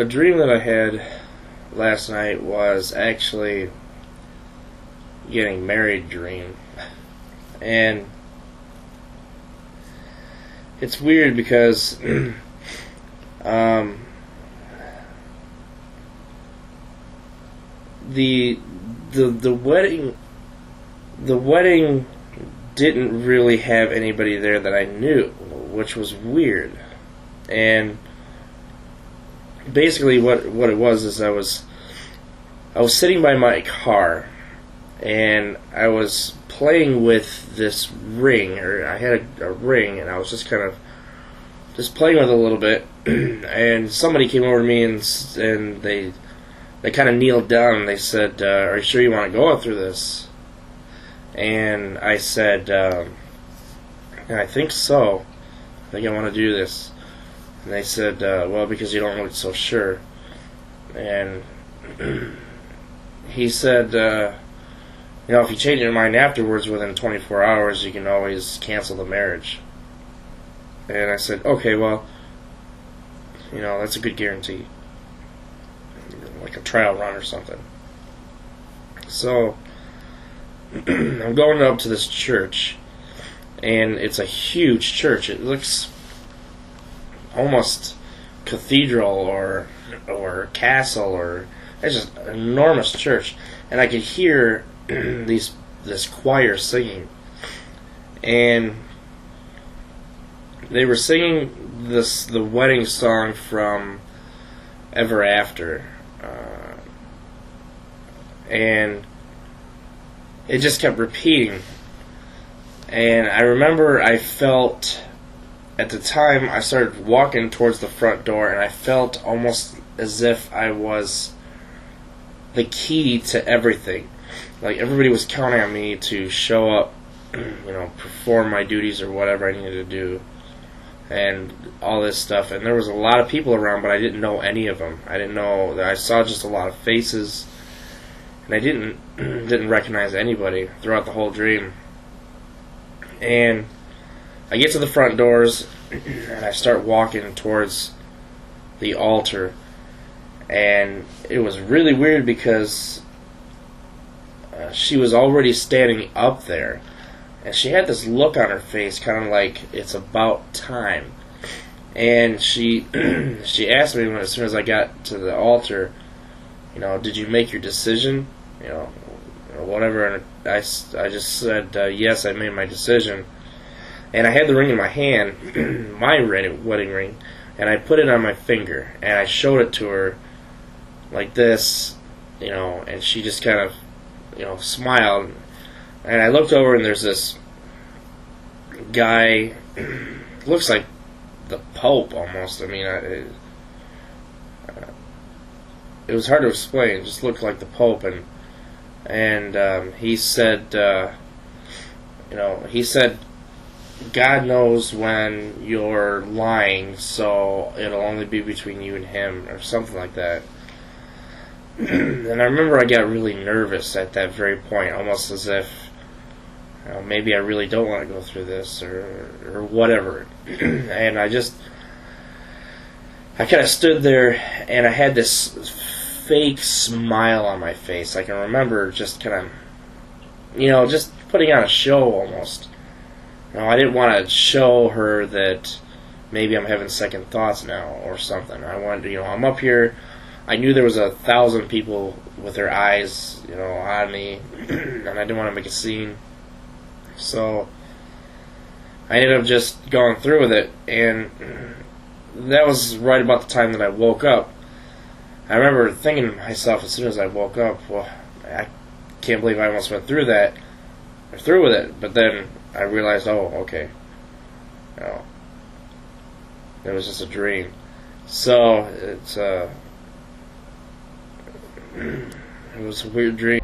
a dream that I had last night was actually getting married dream. And it's weird because the wedding didn't really have anybody there that I knew, which was weird. And basically what it was is I was sitting by my car, and I was playing with this ring, or I had a ring, and I was just kind of just playing with it a little bit, and somebody came over to me and they kind of kneeled down and they said, "Are you sure you want to go through this?" And I said, "I think so. I think I want to do this." And they said, "Well, because you don't look so sure." And he said, if you change your mind afterwards within 24 hours, you can always cancel the marriage." And I said, "Okay, well, that's a good guarantee. Like a trial run or something." So I'm going up to this church, and it's a huge church. It looks almost cathedral or castle, or it's just an enormous church. And I could hear this choir singing, and they were singing the wedding song from Ever After, and it just kept repeating. And I remember I felt, at the time, I started walking towards the front door, and I felt almost as if I was the key to everything. Like everybody was counting on me to show up, perform my duties or whatever I needed to do, and all this stuff. And there was a lot of people around, but I didn't know any of them. I didn't know that. I saw just a lot of faces, and I didn't recognize anybody throughout the whole dream. And I get to the front doors, and I start walking towards the altar, and it was really weird because she was already standing up there, and she had this look on her face, kind of like it's about time. And she asked me as soon as I got to the altar, "Did you make your decision?" Or whatever. And I just said, "Yes, I made my decision." And I had the ring in my hand, my wedding ring, and I put it on my finger, and I showed it to her like this, and she just kind of, smiled. And I looked over, and there's this guy, looks like the Pope almost. I mean, it was hard to explain. It just looked like the Pope, and he said, "God knows when you're lying, so it'll only be between you and him," or something like that. And I remember I got really nervous at that very point, almost as if maybe I really don't want to go through this, or whatever. And I kind of stood there, and I had this fake smile on my face. I can remember just kind of, just putting on a show almost. I didn't want to show her that maybe I'm having second thoughts now or something. I wanted to, I'm up here. I knew there was 1,000 people with their eyes, on me, and I didn't want to make a scene. So I ended up just going through with it, and that was right about the time that I woke up. I remember thinking to myself as soon as I woke up, well, I can't believe I almost went through that, or through with it. But then I realized, oh, okay, it was just a dream. So it was a weird dream.